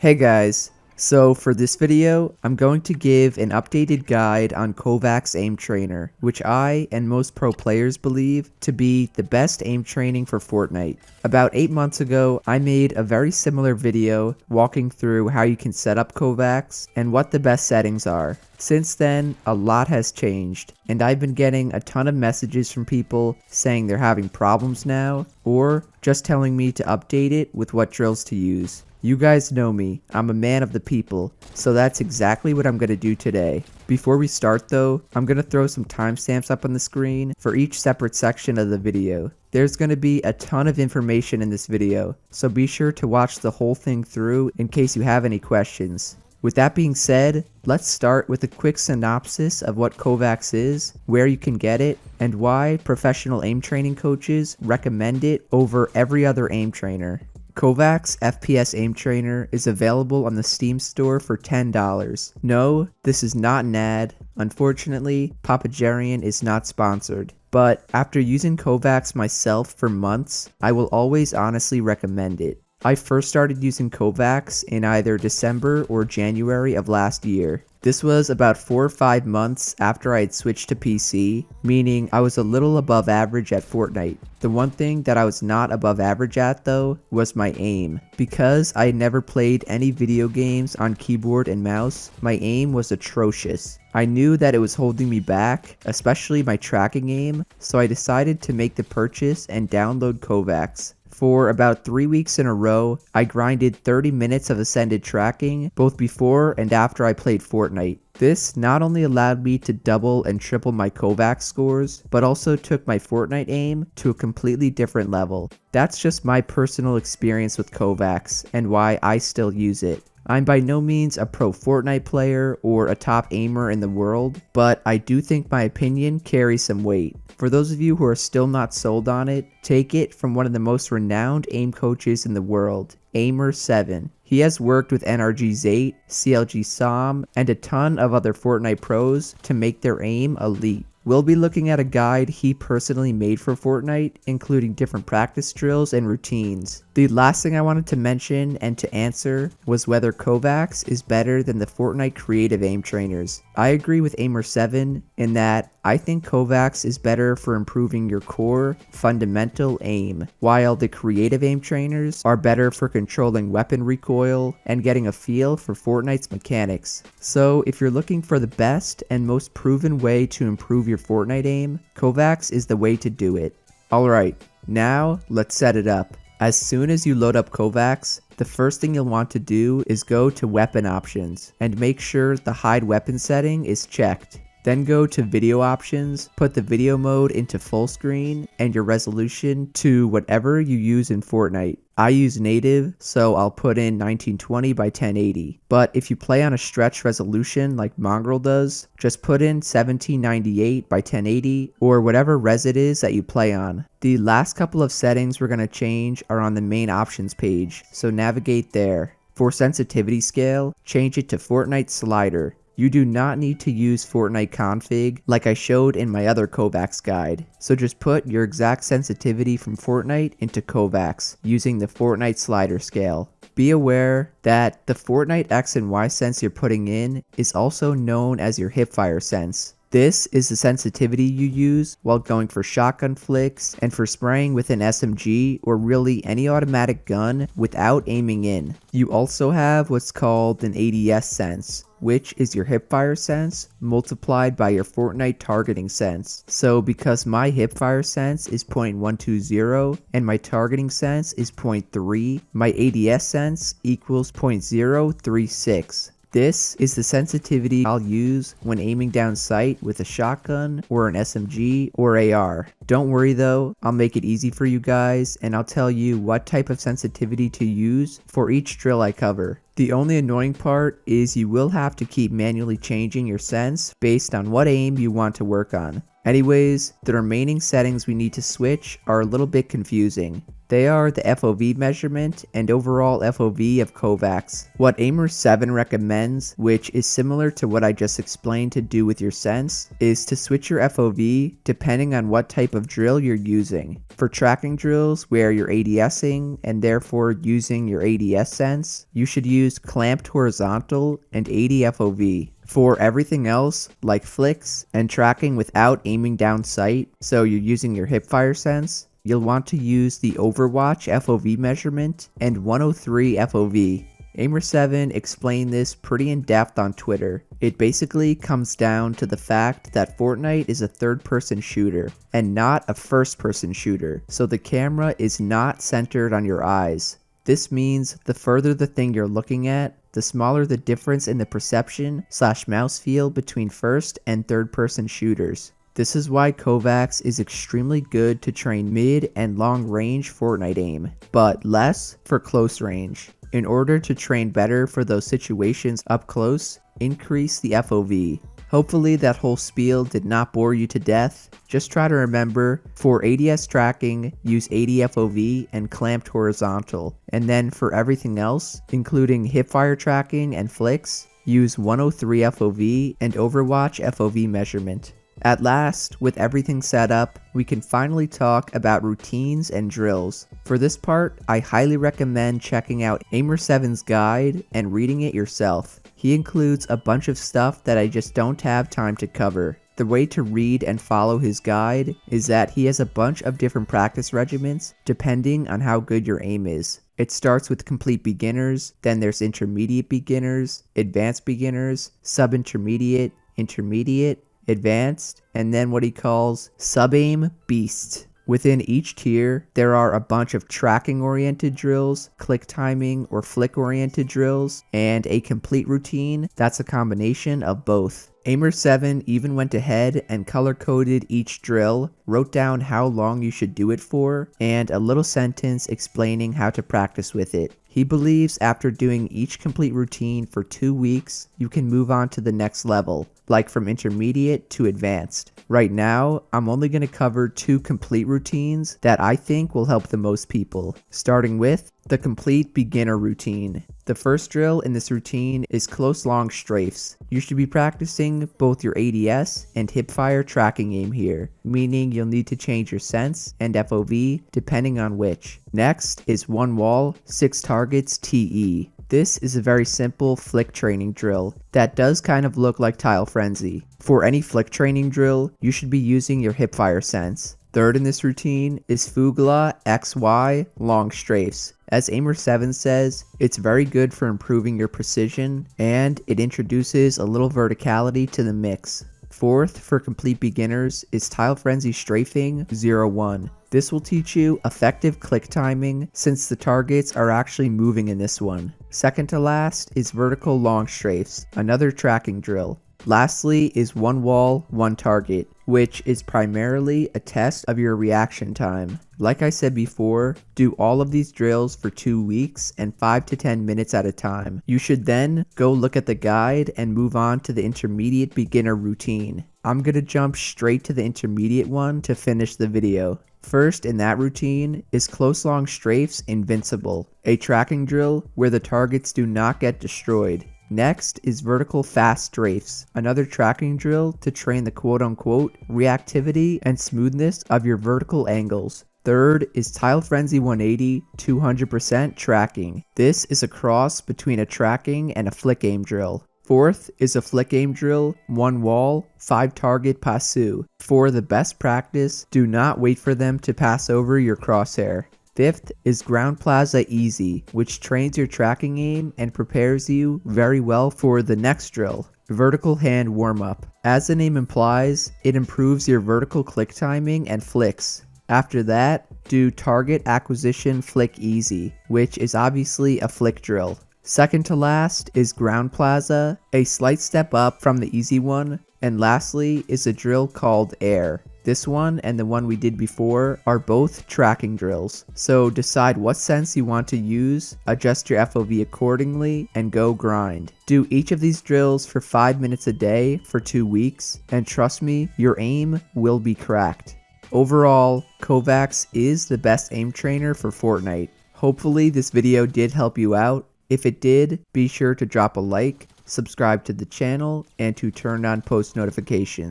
Hey guys, so for this video, I'm going to give an updated guide on Kovaak's aim trainer, which I and most pro players believe to be the best aim training for Fortnite. About 8 months ago, I made a very similar video walking through how you can set up Kovaak's and what the best settings are. Since then, a lot has changed, and I've been getting a ton of messages from people saying they're having problems now, or just telling me to update it with what drills to use. You guys know me, I'm a man of the people, so that's exactly what I'm going to do today. Before we start though, I'm going to throw some timestamps up on the screen for each separate section of the video. There's going to be a ton of information in this video, so be sure to watch the whole thing through in case you have any questions. With that being said, let's start with a quick synopsis of what Kovaak's is, where you can get it, and why professional aim training coaches recommend it over every other aim trainer. Kovaak's FPS aim trainer is available on the Steam store for $10. No, this is not an ad. Unfortunately, Papa Jerian is not sponsored. But after using Kovaak's myself for months, I will always honestly recommend it. I first started using Kovaak's in either December or January of last year. This was about 4 or 5 months after I had switched to PC, meaning I was a little above average at Fortnite. The one thing that I was not above average at though was my aim. Because I had never played any video games on keyboard and mouse, my aim was atrocious. I knew that it was holding me back, especially my tracking aim, so I decided to make the purchase and download Kovaak's. For about 3 weeks in a row, I grinded 30 minutes of ascended tracking, both before and after I played Fortnite. This not only allowed me to double and triple my Kovaak scores, but also took my Fortnite aim to a completely different level. That's just my personal experience with Kovaak's, and why I still use it. I'm by no means a pro Fortnite player or a top aimer in the world, but I do think my opinion carries some weight. For those of you who are still not sold on it, take it from one of the most renowned aim coaches in the world, Aimer7. He has worked with NRG8, CLG Som, and a ton of other Fortnite pros to make their aim elite. We'll be looking at a guide he personally made for Fortnite, including different practice drills and routines. The last thing I wanted to mention and to answer was whether Kovaak's is better than the Fortnite creative aim trainers. I agree with Aimer7 in that I think Kovaak's is better for improving your core, fundamental aim, while the creative aim trainers are better for controlling weapon recoil and getting a feel for Fortnite's mechanics. So if you're looking for the best and most proven way to improve your Fortnite aim, Kovaak's is the way to do it. Alright, now let's set it up. As soon as you load up Kovaak's, the first thing you'll want to do is go to weapon options and make sure the hide weapon setting is checked. Then go to video options, put the video mode into full screen and your resolution to whatever you use in Fortnite. I use native, so I'll put in 1920 by 1080. But if you play on a stretch resolution like Mongrel does, just put in 1798 by 1080 or whatever res it is that you play on. The last couple of settings we're going to change are on the main options page, so navigate there. For sensitivity scale, change it to Fortnite slider. You do not need to use Fortnite config like I showed in my other Kovaak's guide, so just put your exact sensitivity from Fortnite into Kovaak's using the Fortnite slider scale. Be aware that the Fortnite X and Y sense you're putting in is also known as your hipfire sense. This is the sensitivity you use while going for shotgun flicks and for spraying with an SMG or really any automatic gun without aiming in. You also have what's called an ADS sense, which is your hipfire sense multiplied by your Fortnite targeting sense. So because my hipfire sense is 0.120 and my targeting sense is 0.3, my ADS sense equals 0.036. This is the sensitivity I'll use when aiming down sight with a shotgun or an SMG or AR. Don't worry though, I'll make it easy for you guys and I'll tell you what type of sensitivity to use for each drill I cover. The only annoying part is you will have to keep manually changing your sense based on what aim you want to work on. Anyways, the remaining settings we need to switch are a little bit confusing. They are the FOV measurement and overall FOV of Kovaak's. What Aimer 7 recommends, which is similar to what I just explained to do with your sense, is to switch your FOV depending on what type of drill you're using. For tracking drills where you're ADSing and therefore using your ADS sense, you should use clamped horizontal and 80 FOV. For everything else, like flicks and tracking without aiming down sight, so you're using your hipfire sense, you'll want to use the Overwatch FOV measurement and 103 FOV. Aimer 7 explained this pretty in depth on Twitter. It basically comes down to the fact that Fortnite is a third-person shooter and not a first-person shooter, so the camera is not centered on your eyes. This means the further the thing you're looking at, the smaller the difference in the perception / mouse feel between first and third person shooters. This is why Kovaak's is extremely good to train mid and long range Fortnite aim, but less for close range. In order to train better for those situations up close, increase the FOV. Hopefully that whole spiel did not bore you to death. Just try to remember, for ADS tracking, use 80 FOV and clamped horizontal. And then for everything else, including hipfire tracking and flicks, use 103 FOV and Overwatch FOV measurement. At last, with everything set up, we can finally talk about routines and drills. For this part, I highly recommend checking out Aimer 7's guide and reading it yourself. He includes a bunch of stuff that I just don't have time to cover. The way to read and follow his guide is that he has a bunch of different practice regimens depending on how good your aim is. It starts with complete beginners, then there's intermediate beginners, advanced beginners, sub-intermediate, intermediate, advanced, and then what he calls sub-aim beast. Within each tier, there are a bunch of tracking-oriented drills, click timing or flick-oriented drills, and a complete routine that's a combination of both. Aimer 7 even went ahead and color-coded each drill, wrote down how long you should do it for, and a little sentence explaining how to practice with it. He believes after doing each complete routine for 2 weeks, you can move on to the next level, like from intermediate to advanced. Right now, I'm only going to cover 2 complete routines that I think will help the most people, starting with the complete beginner routine. The first drill in this routine is close long strafes. You should be practicing both your ADS and hipfire tracking aim here, meaning you'll need to change your sense and FOV depending on which. Next is 1 wall, 6 targets TE. This is a very simple flick training drill that does kind of look like Tile Frenzy. For any flick training drill, you should be using your hipfire sense. Third in this routine is Fugla XY long strafes. As Aimer 7 says, it's very good for improving your precision, and it introduces a little verticality to the mix. Fourth, for complete beginners, is Tile Frenzy Strafing 01. This will teach you effective click timing since the targets are actually moving in this one. Second to last is Vertical Long Strafes, another tracking drill. Lastly is 1 wall, 1 target, which is primarily a test of your reaction time. Like I said before, do all of these drills for 2 weeks and 5 to 10 minutes at a time. You should then go look at the guide and move on to the intermediate beginner routine. I'm gonna jump straight to the intermediate one to finish the video. First in that routine is Close Long Strafes Invincible, a tracking drill where the targets do not get destroyed. Next is Vertical Fast Strafes, another tracking drill to train the quote-unquote reactivity and smoothness of your vertical angles. Third is Tile Frenzy 180 200% tracking. This is a cross between a tracking and a flick aim drill. Fourth is a flick aim drill, 1 wall, 5 target passu. For the best practice, do not wait for them to pass over your crosshair. Fifth is Ground Plaza Easy, which trains your tracking aim and prepares you very well for the next drill, Vertical Hand Warm-Up. As the name implies, it improves your vertical click timing and flicks. After that, do Target Acquisition Flick Easy, which is obviously a flick drill. Second to last is Ground Plaza, a slight step up from the easy one. And lastly is a drill called Air. This one and the one we did before are both tracking drills, so decide what sense you want to use, adjust your FOV accordingly, and go grind. Do each of these drills for 5 minutes a day for 2 weeks, and trust me, your aim will be cracked. Overall, Kovaak is the best aim trainer for Fortnite. Hopefully this video did help you out. If it did, be sure to drop a like, subscribe to the channel, and to turn on post notifications.